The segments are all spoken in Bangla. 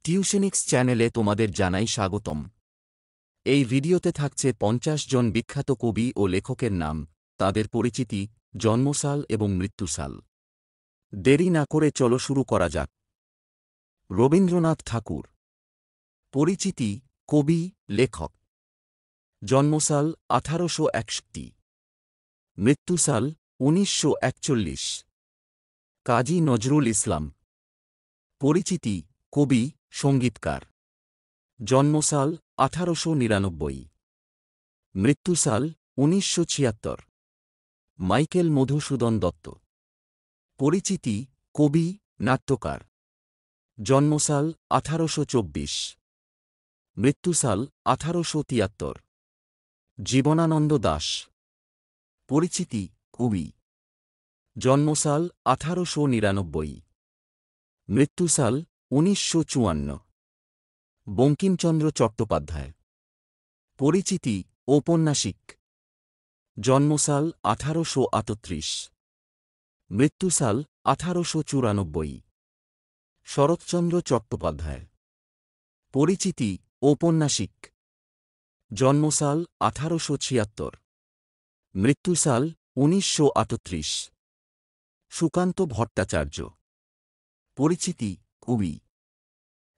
টিউশনিক্স চ্যানেলে তোমাদের জানাই স্বাগতম। এই ভিডিওতে থাকছে ৫০ জন বিখ্যাত কবি ও লেখকের নাম, তাদের পরিচিতি, জন্মসাল এবং মৃত্যুসাল। দেরি না করে চলো শুরু করা যাক। রবীন্দ্রনাথ ঠাকুর। পরিচিতি: কবি, লেখক। জন্মসাল ১৮৬১। মৃত্যুসাল ১৯৪১। কাজী নজরুল ইসলাম। পরিচিতি: কবি, সঙ্গীতকার। জন্মসাল ১৮৯৯। মৃত্যুসাল ১৯৭৬। মাইকেল মধুসূদন দত্ত। পরিচিতি: কবি, নাট্যকার। জন্মসাল ১৮২৪। মৃত্যুসাল ১৮৭৩। জীবনানন্দ দাশ। পরিচিতি: কবি। জন্মসাল ১৮৯৯। মৃত্যুসাল ১৯৫৪। বঙ্কিমচন্দ্র চট্টোপাধ্যায়। পরিচিতি: ঔপন্যাসিক। জন্মসাল ১৮৩৮। মৃত্যুসাল ১৮৯৪। শরৎচন্দ্র চট্টোপাধ্যায়। পরিচিতি: ঔপন্যাসিক। জন্মসাল ১৮৭৬। মৃত্যুসাল ১৯৩৮। সুকান্ত ভট্টাচার্য। পরিচিতি: কবি।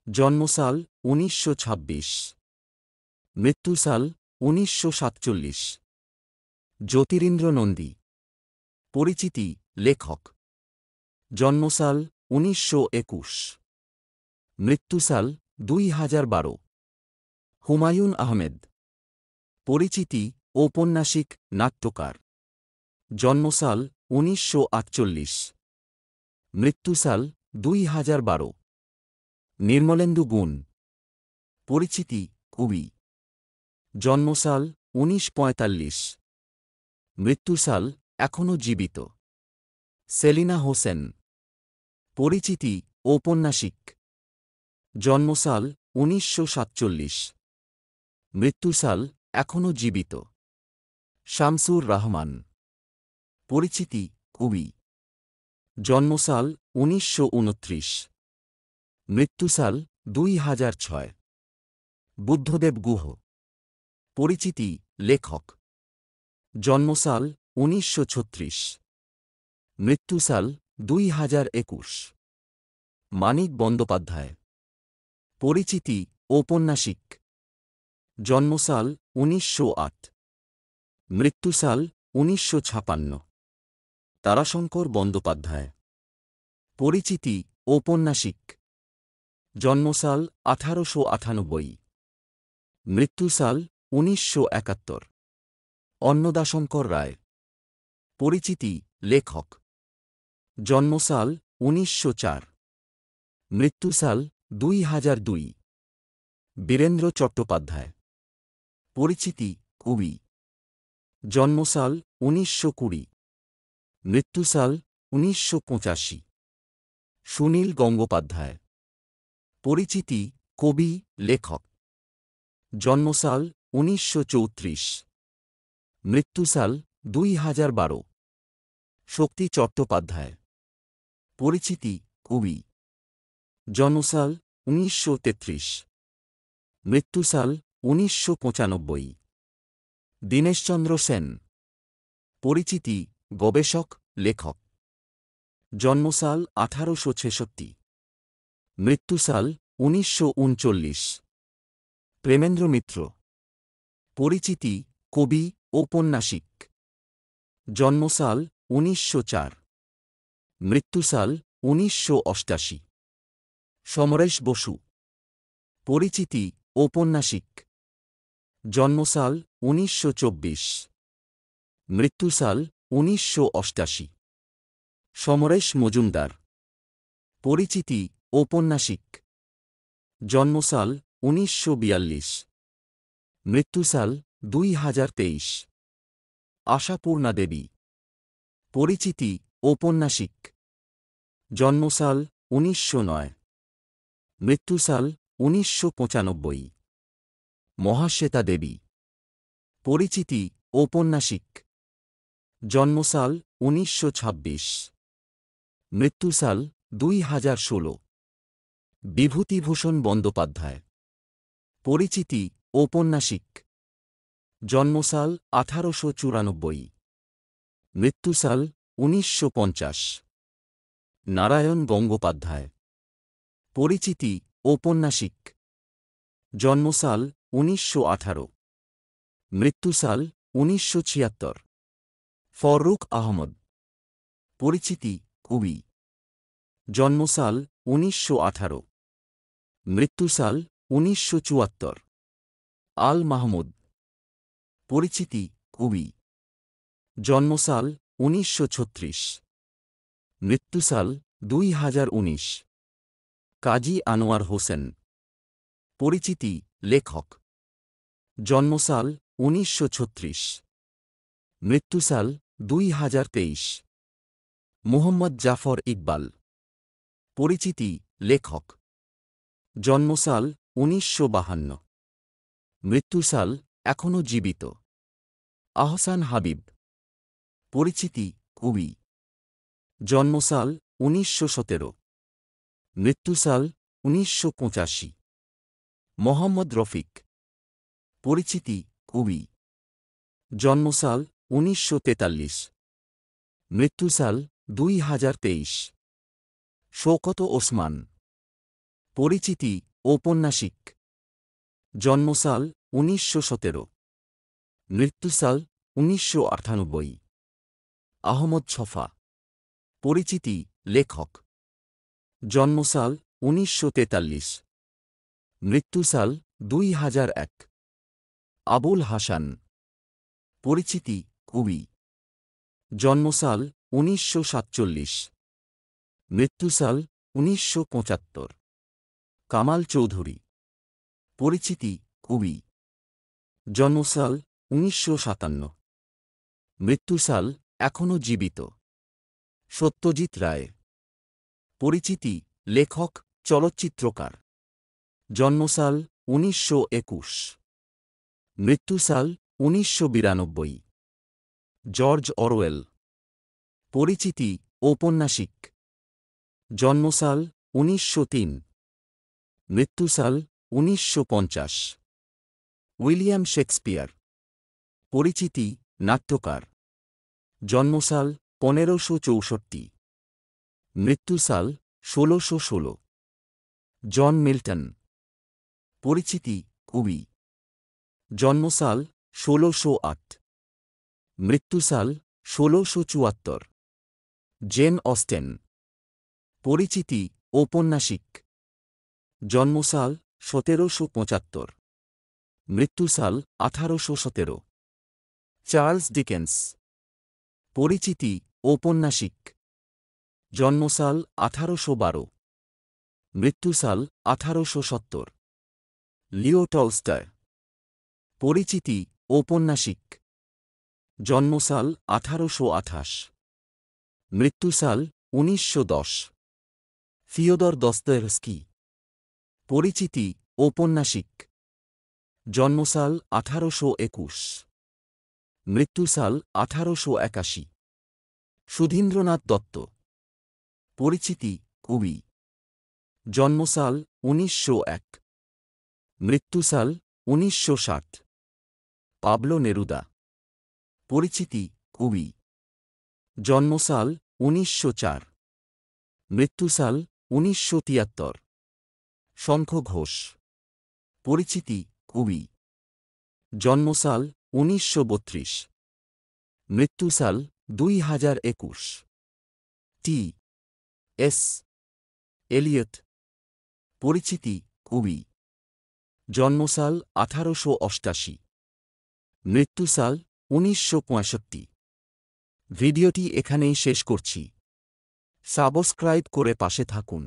জন্মসাল ১৯২৬। মৃত্যুসাল ১৯৪৭। জ্যোতিরিন্দ্র নন্দী। পরিচিতি: লেখক। জন্মসাল ১৯২১। মৃত্যুসাল ২০১২। হুমায়ূন আহমেদ। পরিচিতি: ঔপন্যাসিক, নাট্যকার। জন্মসাল ১৯৪৮। মৃত্যুসাল ২০১২। নির্মলেন্দু গুণ। পরিচিতি: কবি। জন্মসাল ১৯৪৫। মৃত্যুসাল এখনও জীবিত। সেলিনা হোসেন। পরিচিতি: ঔপন্যাসিক। জন্মসাল ১৯৪৭। মৃত্যুসাল এখনও জীবিত। শামসুর রাহমান। পরিচিতি: কবি। জন্মসাল ১৯২৯। মৃত্যুসাল ২০০৬। বুদ্ধদেব গুহ। পরিচিতি: লেখক। জন্মসাল ১৯৩৬। মৃত্যুসাল ২০২১। মানিক বন্দ্যোপাধ্যায়। পরিচিতি: ঔপন্যাসিক। জন্মসাল ১৯০৮। মৃত্যুসাল ১৯৫৬। তারাশঙ্কর বন্দ্যোপাধ্যায়। পরিচিতি: ঔপন্যাসিক। জন্মসাল ১৮৯৮। মৃত্যুসাল ১৯৭১। অন্নদাশঙ্কর রায়। পরিচিতি: লেখক। জন্মসাল ১৯০৪। মৃত্যুসাল ২০০২। বীরেন্দ্র চট্টোপাধ্যায়। পরিচিতি: কবি। জন্মসাল ১৯২০। মৃত্যুসাল ১৯৮৫। সুনীল গঙ্গোপাধ্যায়। পরিচিতি: কবি, লেখক। জন্মসাল ১৯৩৪। মৃত্যুসাল ২০১২। শক্তি চট্টোপাধ্যায়। পরিচিতি: কবি। জন্মসাল ১৯৩৩। মৃত্যুসাল ১৯৯৫। দীনেশচন্দ্র সেন। পরিচিতি: গবেষক, লেখক। জন্মসাল ১৮৬৬। মৃত্যুসাল ১৯৩৯। প্রেমেন্দ্র মিত্র। পরিচিতি: কবি, ঔপন্যাসিক। জন্মসাল ১৯০৪। মৃত্যুসাল ১৯৮৮। সমরেশ বসু। পরিচিতি: ঔপন্যাসিক। জন্মসাল ১৯২৪। মৃত্যুসাল ১৯৮৮। সমরেশ মজুমদার। পরিচিতি: ঔপন্যাসিক। জন্মসাল ১৯৪২। মৃত্যুসাল ২০২৩। আশাপূর্ণা দেবী। পরিচিতি: ঔপন্যাসিক। জন্মসাল ১৯০৯। মৃত্যুসাল ১৯৯৫। মহাশ্বেতা দেবী। পরিচিতি: ঔপন্যাসিক। জন্মসাল ১৯২৬। মৃত্যুসাল ২০১৬। বিভূতিভূষণ বন্দ্যোপাধ্যায়। পরিচিতি: ঔপন্যাসিক। জন্মসাল 1894। মৃত্যুসাল 1950। নারায়ণ গঙ্গোপাধ্যায়। পরিচিতি: ঔপন্যাসিক। জন্মসাল 1918। মৃত্যুসাল 1976। ফররুখ আহমদ। পরিচিতি: কবি। জন্মসাল 1918। মৃত্যুসাল 1974। আল মাহমুদ। পরিচিতি: কবি। জন্মসাল 1936। মৃত্যুসাল 2019। কাজী আনোয়ার হোসেন। পরিচিতি: লেখক। জন্মসাল 1936। মৃত্যুসাল 2023। মুহম্মদ জাফর ইকবাল। পরিচিতি: লেখক। জন্মসাল 1952। মৃত্যুসাল এখনও জীবিত। আহসান হাবিব। পরিচিতি: কবি। জন্মসাল 1917। মৃত্যুসাল 1985। মোহাম্মদ রফিক। পরিচিতি: কবি। জন্মসাল 1943। মৃত্যুসাল 2023। শওকত ওসমান। পরিচিতি: ঔপন্যাসিক। জন্মসাল 1917। মৃত্যুসাল 1998। আহমদ ছফা। পরিচিতি: লেখক। জন্মসাল 1943। মৃত্যুসাল 2001। আবুল হাসান। পরিচিতি: কবি। জন্মসাল 1947। মৃত্যুসাল 1975। কামাল চৌধুরী। পরিচিতি: কবি। জন্মসাল 1957। মৃত্যুসাল এখনও জীবিত। সত্যজিৎ রায়। পরিচিতি: লেখক, চলচ্চিত্রকার। জন্মসাল 1921। মৃত্যুসাল 1992। George Orwell. পরিচিতি: ঔপন্যাসিক। জন্মসাল 1903। মৃত্যুসাল 1950। William Shakespeare. পরিচিতি: নাট্যকার। জন্মসাল 1564। মৃত্যুসাল 1616। John Milton. পরিচিতি: কবি। জন্মসাল 1608। মৃত্যুসাল 1674। Jane Austen. পরিচিতি: ঔপন্যাসিক। জন্মসাল 1775। মৃত্যুসাল 1817। Charles Dickens. পরিচিতি: ঔপন্যাসিক। জন্মসাল 1812। মৃত্যুসাল 1870। Leo Tolstoy. পরিচিতি: ঔপন্যাসিক। জন্মসাল 1828। মৃত্যুসাল 1910। Fyodor Dostoevsky. পরিচিতি: ঔপন্যাসিক। জন্মসাল 1821। মৃত্যুসাল 1881। সুধীন্দ্রনাথ দত্ত। পরিচিতি: কবি। জন্মসাল 1901। মৃত্যুসাল 1960। Pablo Neruda. পরিচিতি: কবি। জন্মসাল 1904। মৃত্যুসাল 1973। শঙ্খ ঘোষ। পরিচিতি: কবি। জন্মসাল 1932। মৃত্যুসাল 2021। T S Elliot. পরিচিতি: কবি। জন্মসাল 1888। মৃত্যুসাল 1965। ভিডিওটি এখানেই শেষ করছি। সাবস্ক্রাইব করে পাশে থাকুন।